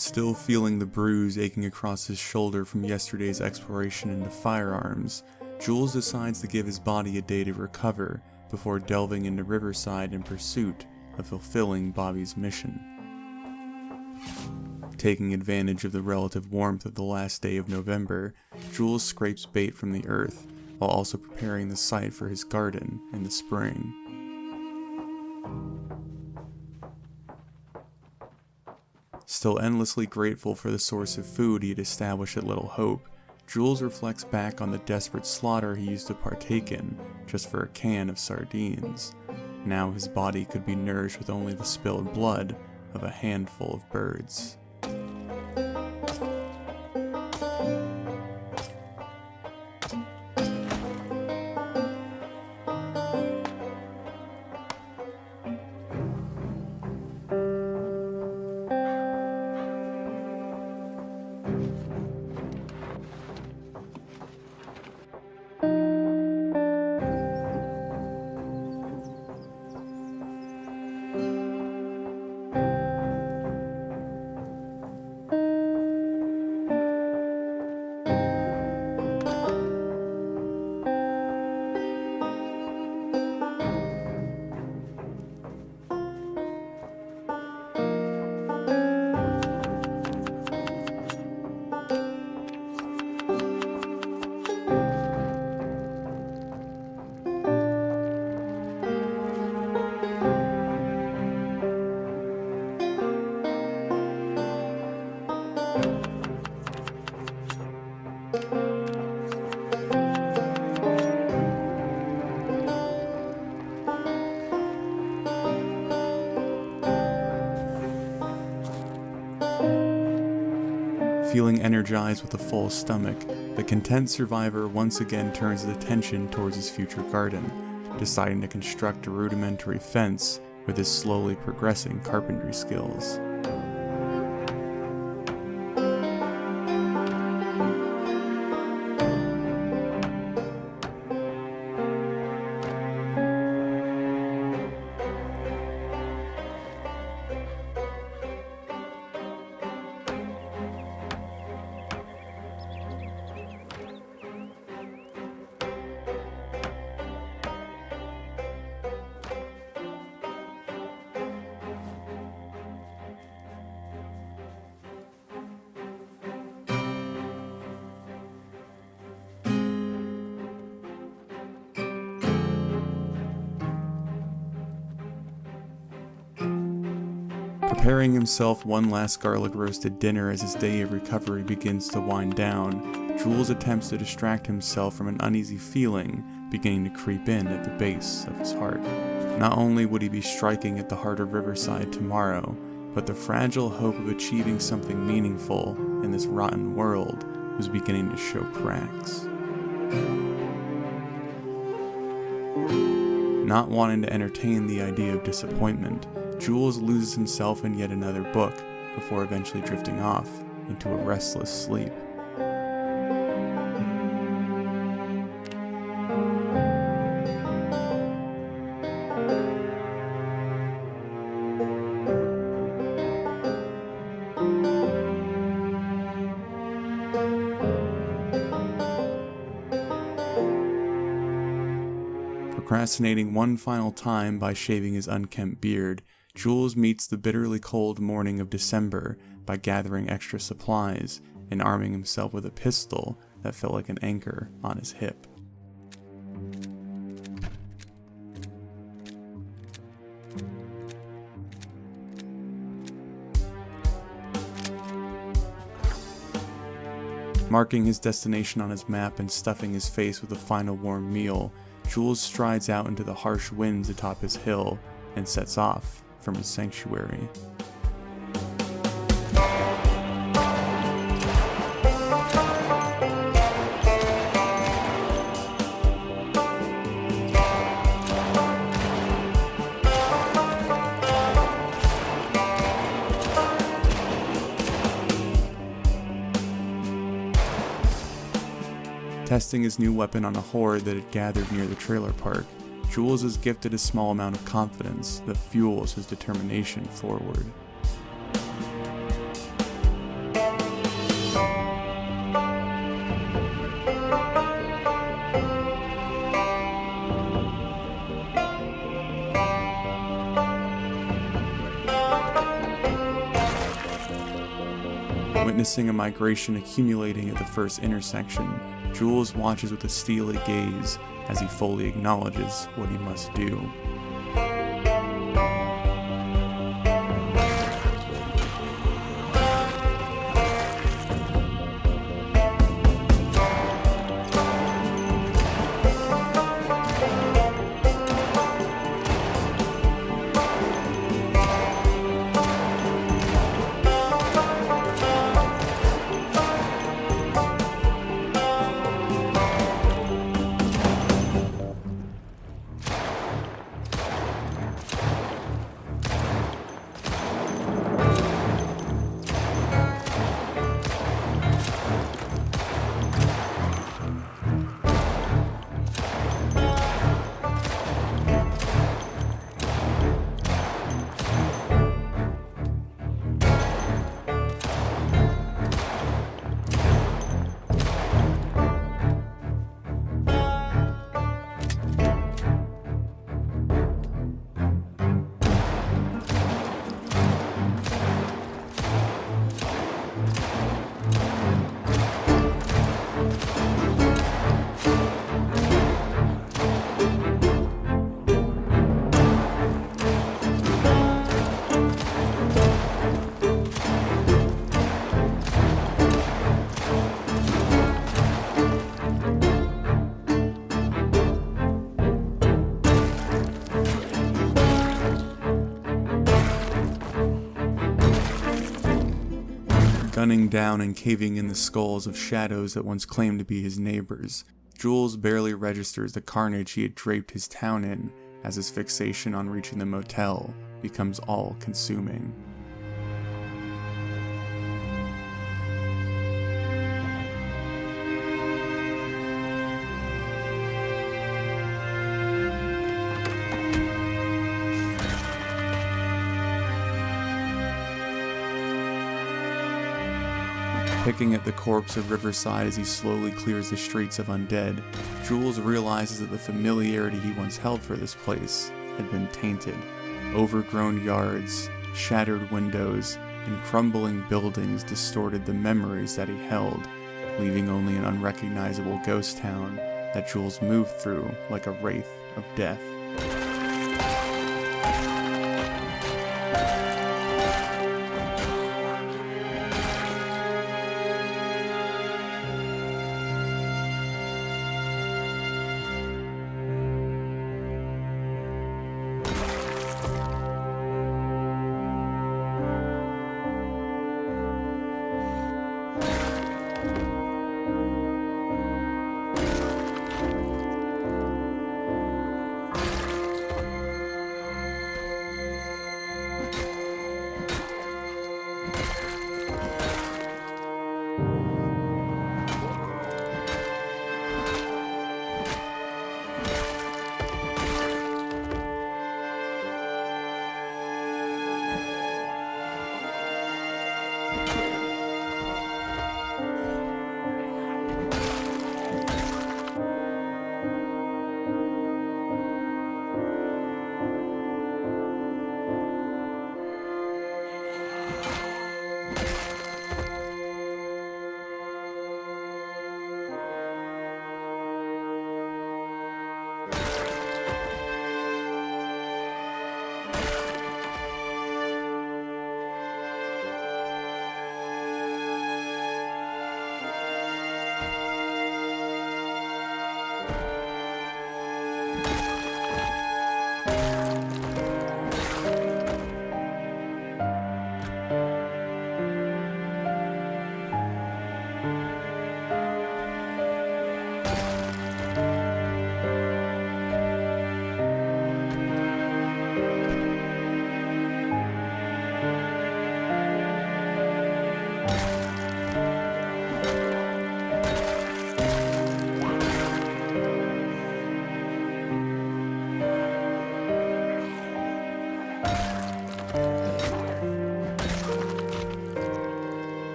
Still feeling the bruise aching across his shoulder from yesterday's exploration into firearms, Jules decides to give his body a day to recover before delving into Riverside in pursuit of fulfilling Bobby's mission. Taking advantage of the relative warmth of the last day of November, Jules scrapes bait from the earth, while also preparing the site for his garden in the spring. Still endlessly grateful for the source of food he had established at Little Hope, Jules reflects back on the desperate slaughter he used to partake in just for a can of sardines. Now his body could be nourished with only the spilled blood of a handful of birds. Feeling energized with a full stomach, the content survivor once again turns his attention towards his future garden, deciding to construct a rudimentary fence with his slowly progressing carpentry skills. Preparing himself one last garlic roasted dinner as his day of recovery begins to wind down, Jules attempts to distract himself from an uneasy feeling beginning to creep in at the base of his heart. Not only would he be striking at the heart of Riverside tomorrow, but the fragile hope of achieving something meaningful in this rotten world was beginning to show cracks. Not wanting to entertain the idea of disappointment, Jules loses himself in yet another book before eventually drifting off into a restless sleep. Procrastinating one final time by shaving his unkempt beard, Jules meets the bitterly cold morning of December by gathering extra supplies and arming himself with a pistol that felt like an anchor on his hip. Marking his destination on his map and stuffing his face with a final warm meal, Jules strides out into the harsh winds atop his hill and sets off from his sanctuary. Testing his new weapon on a horde that had gathered near the trailer park, Jules is gifted a small amount of confidence that fuels his determination forward. Witnessing a migration accumulating at the first intersection, Jules watches with a steely gaze as he fully acknowledges what he must do. Gunning down and caving in the skulls of shadows that once claimed to be his neighbors, Jules barely registers the carnage he had draped his town in as his fixation on reaching the motel becomes all-consuming. Picking at the corpse of Riverside as he slowly clears the streets of undead, Jules realizes that the familiarity he once held for this place had been tainted. Overgrown yards, shattered windows, and crumbling buildings distorted the memories that he held, leaving only an unrecognizable ghost town that Jules moved through like a wraith of death.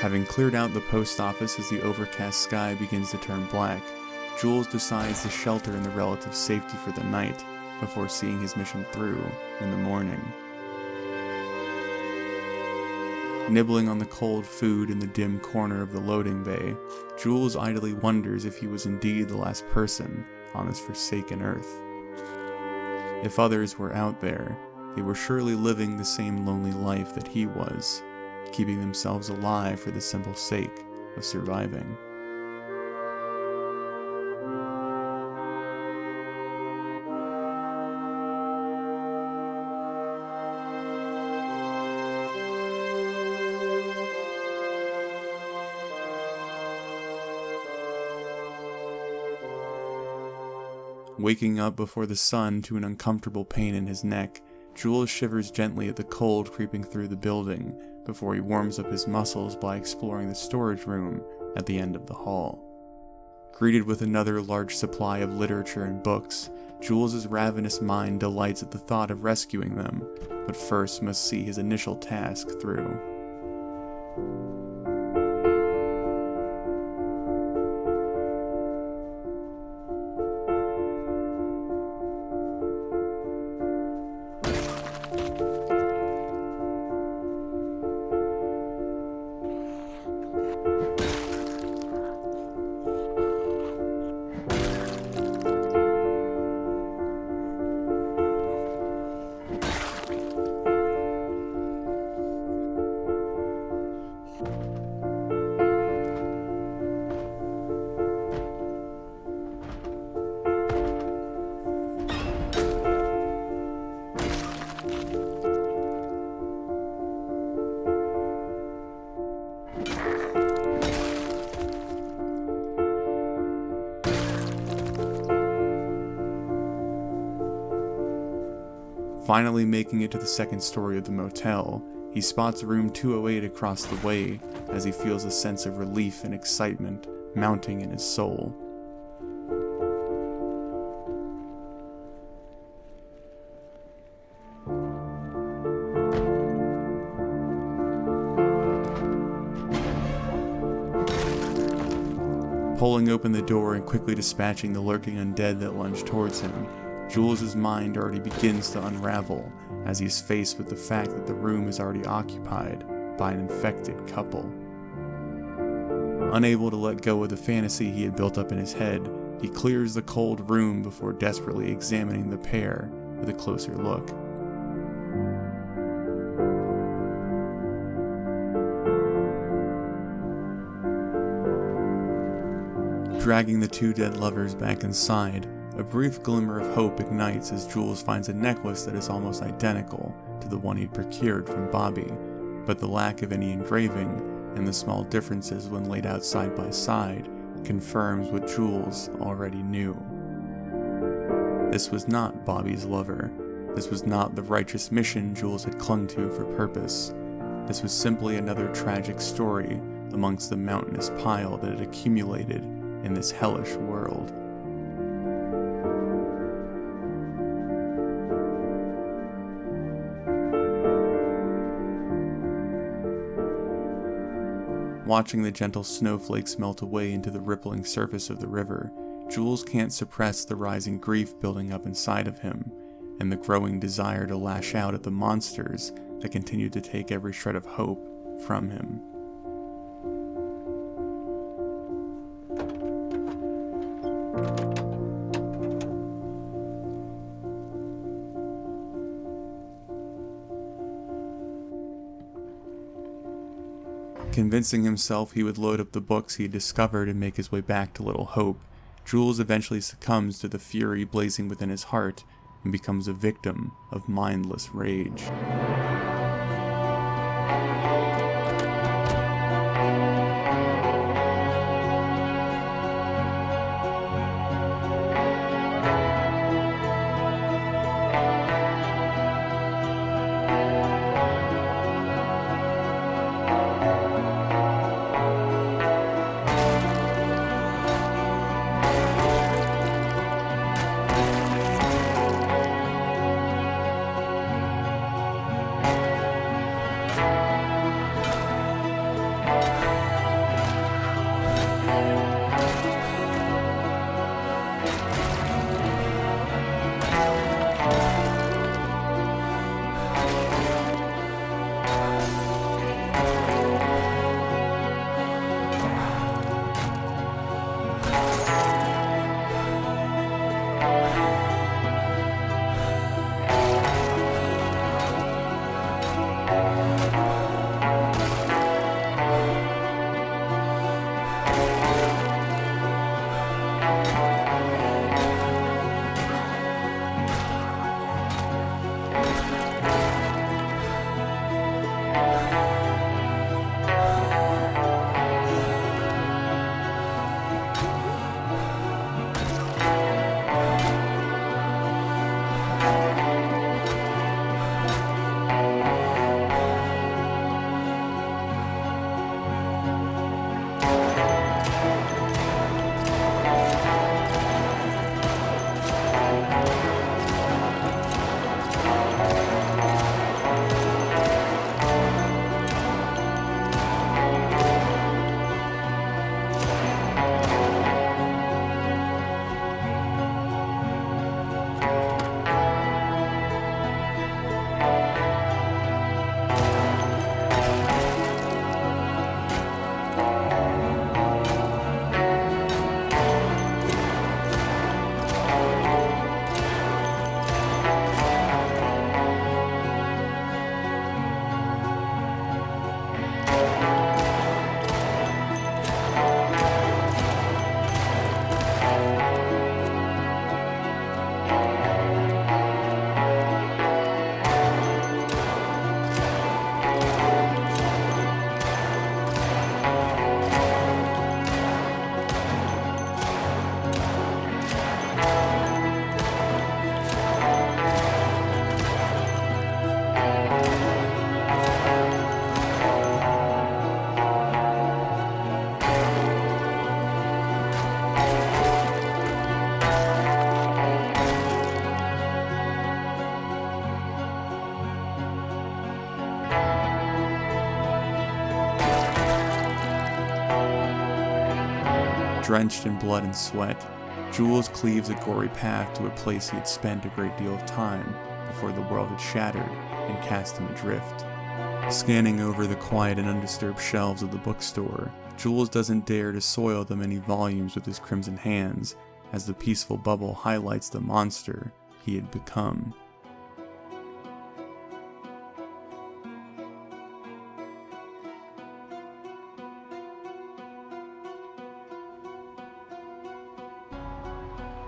Having cleared out the post office as the overcast sky begins to turn black, Jules decides to shelter in the relative safety for the night before seeing his mission through in the morning. Nibbling on the cold food in the dim corner of the loading bay, Jules idly wonders if he was indeed the last person on this forsaken earth. If others were out there, they were surely living the same lonely life that he was, keeping themselves alive for the simple sake of surviving. Waking up before the sun to an uncomfortable pain in his neck, Jules shivers gently at the cold creeping through the building before he warms up his muscles by exploring the storage room at the end of the hall. Greeted with another large supply of literature and books, Jules' ravenous mind delights at the thought of rescuing them, but first must see his initial task through. Finally making it to the second story of the motel, he spots room 208 across the way as he feels a sense of relief and excitement mounting in his soul. Pulling open the door and quickly dispatching the lurking undead that lunge towards him, Jules' mind already begins to unravel as he is faced with the fact that the room is already occupied by an infected couple. Unable to let go of the fantasy he had built up in his head, he clears the cold room before desperately examining the pair with a closer look. Dragging the two dead lovers back inside, a brief glimmer of hope ignites as Jules finds a necklace that is almost identical to the one he'd procured from Bobby, but the lack of any engraving and the small differences when laid out side by side confirms what Jules already knew. This was not Bobby's lover. This was not the righteous mission Jules had clung to for purpose. This was simply another tragic story amongst the mountainous pile that had accumulated in this hellish world. Watching the gentle snowflakes melt away into the rippling surface of the river, Jules can't suppress the rising grief building up inside of him, and the growing desire to lash out at the monsters that continue to take every shred of hope from him. Convincing himself he would load up the books he had discovered and make his way back to Little Hope, Jules eventually succumbs to the fury blazing within his heart and becomes a victim of mindless rage. Drenched in blood and sweat, Jules cleaves a gory path to a place he had spent a great deal of time before the world had shattered and cast him adrift. Scanning over the quiet and undisturbed shelves of the bookstore, Jules doesn't dare to soil the many volumes with his crimson hands, as the peaceful bubble highlights the monster he had become.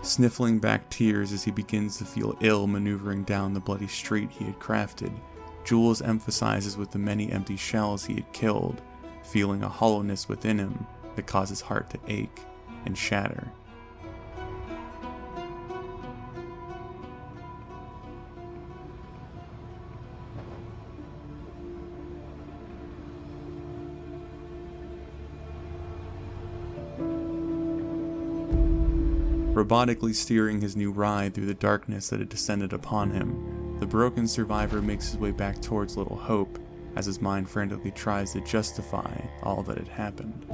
Sniffling back tears as he begins to feel ill maneuvering down the bloody street he had crafted, Jules emphasizes with the many empty shells he had killed, feeling a hollowness within him that caused his heart to ache and shatter. Robotically steering his new ride through the darkness that had descended upon him, the broken survivor makes his way back towards Little Hope as his mind frantically tries to justify all that had happened.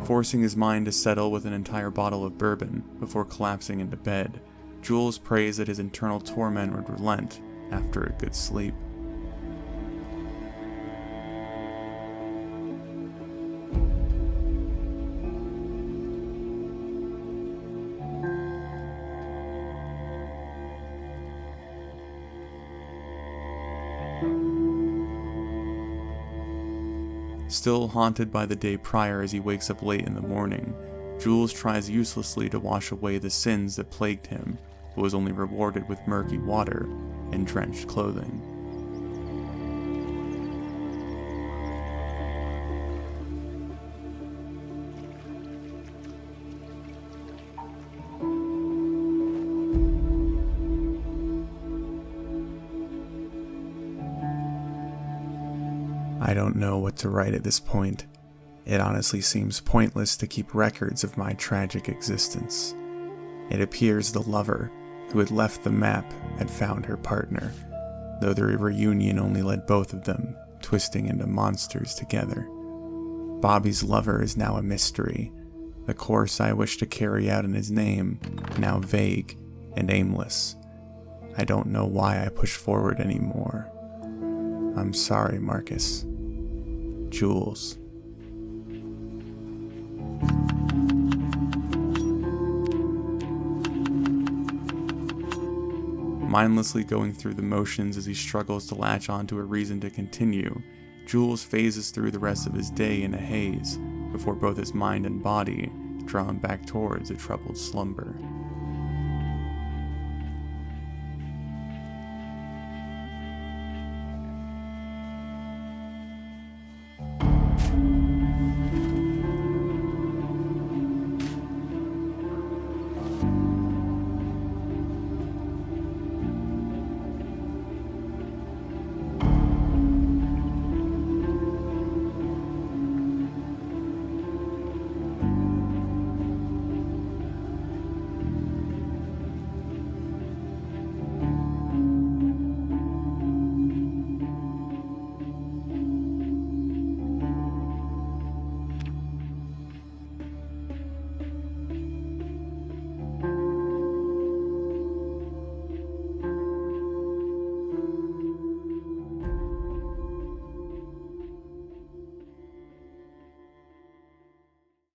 Forcing his mind to settle with an entire bottle of bourbon before collapsing into bed, Jules prays that his internal torment would relent after a good sleep. Still haunted by the day prior as he wakes up late in the morning, Jules tries uselessly to wash away the sins that plagued him, but was only rewarded with murky water and drenched clothing. I don't know what to write at this point. It honestly seems pointless to keep records of my tragic existence. It appears the lover who had left the map had found her partner, though their reunion only led both of them twisting into monsters together. Bobby's lover is now a mystery, the course I wish to carry out in his name now vague and aimless. I don't know why I push forward anymore. I'm sorry, Marcus. Jules. Mindlessly going through the motions as he struggles to latch onto a reason to continue, Jules phases through the rest of his day in a haze before both his mind and body draw him back towards a troubled slumber.